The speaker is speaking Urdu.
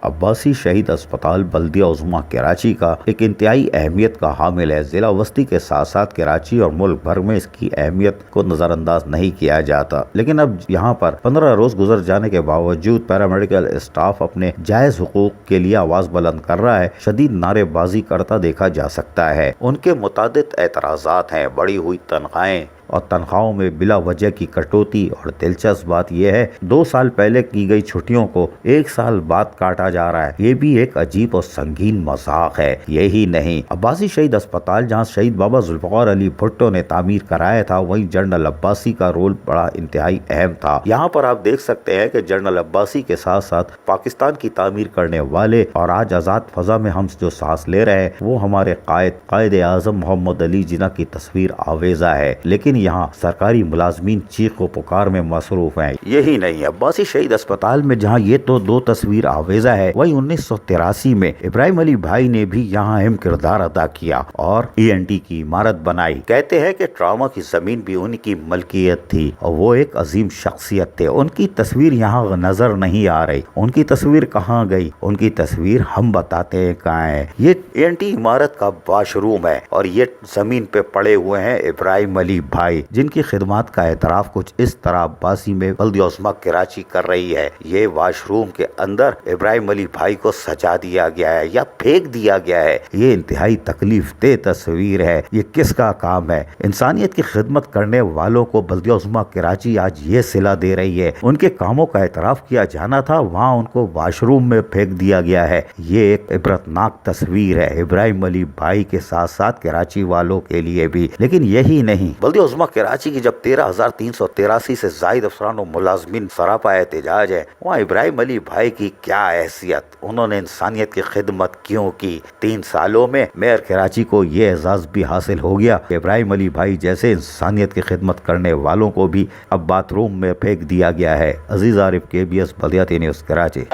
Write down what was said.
عباسی شہید اسپتال بلدیہ عظمیٰ کراچی کا ایک انتہائی اہمیت کا حامل ہے۔ ضلع وسطی کے ساتھ ساتھ کراچی اور ملک بھر میں اس کی اہمیت کو نظر انداز نہیں کیا جاتا، لیکن اب یہاں پر 15 روز گزر جانے کے باوجود پیرامیڈیکل اسٹاف اپنے جائز حقوق کے لیے آواز بلند کر رہا ہے، شدید نعرے بازی کرتا دیکھا جا سکتا ہے۔ ان کے متعدد اعتراضات ہیں، بڑھی ہوئی تنخواہیں اور تنخواہوں میں بلا وجہ کی کٹوتی، اور دلچسپ بات یہ ہے 2 سال پہلے کی گئی چھٹیوں کو 1 سال بعد کاٹا جا رہا ہے۔ یہ بھی ایک عجیب اور سنگین مذاق ہے۔ یہی نہیں، عباسی شہید اسپتال جہاں شہید بابا ذوالفقار علی بھٹو نے تعمیر کرایا تھا، وہیں جنرل عباسی کا رول بڑا انتہائی اہم تھا۔ یہاں پر آپ دیکھ سکتے ہیں کہ جنرل عباسی کے ساتھ ساتھ پاکستان کی تعمیر کرنے والے اور آج آزاد فضا میں ہم جو سانس لے رہے ہیں وہ ہمارے قائد اعظم محمد علی جناح کی تصویر آویزہ ہے، لیکن یہاں سرکاری ملازمین چیخ و پکار میں مصروف ہیں۔ یہی نہیں، عباسی شہید اسپتال میں جہاں یہ تو 2 تصویر آویزہ ہے، وہیں 1983 میں ابراہیم علی بھائی نے بھی یہاں اہم کردار ادا کیا اور ENT کی عمارت بنائی۔ کہتے ہیں کہ ٹراما کی زمین بھی ان کی ملکیت تھی اور وہ ایک عظیم شخصیت تھے۔ ان کی تصویر یہاں نظر نہیں آ رہی، ان کی تصویر کہاں گئی؟ ان کی تصویر ہم بتاتے ہیں کہاں ہے۔ یہ ENT عمارت کا واش روم ہے اور یہ زمین پہ پڑے ہوئے ہیں ابراہیم علی بھائی، جن کی خدمات کا اعتراف کچھ اس طرح عباسی میں بلدیہ عظمیٰ کراچی کر رہی ہے۔ یہ واش روم کے اندر ابراہیم علی بھائی کو سجا دیا گیا ہے یا پھینک دیا گیا ہے۔ یہ انتہائی تکلیف دہ تصویر ہے۔ یہ کس کا کام ہے؟ انسانیت کی خدمت کرنے والوں کو بلدیہ عظمیٰ کراچی آج یہ صلہ دے رہی ہے۔ ان کے کاموں کا اعتراف کیا جانا تھا، وہاں ان کو واش روم میں پھینک دیا گیا ہے۔ یہ ایک عبرتناک تصویر ہے ابراہیم علی بھائی کے ساتھ ساتھ کراچی والوں کے لیے بھی۔ لیکن یہی نہیں، بلدیہ عظمیٰ کراچی کی جب 13,383 سے زائد افسران و ملازمین سراپا احتجاج ہے، وہاں ابراہیم علی بھائی کی کیا حیثیت؟ انہوں نے انسانیت کی خدمت کیوں کی؟ 3 سالوں میں میئر کراچی کو یہ اعزاز بھی حاصل ہو گیا کہ ابراہیم علی بھائی جیسے انسانیت کی خدمت کرنے والوں کو بھی اب باتھ روم میں پھینک دیا گیا ہے۔ عزیز عارف، KBS بلدیاتی نیوز کراچی۔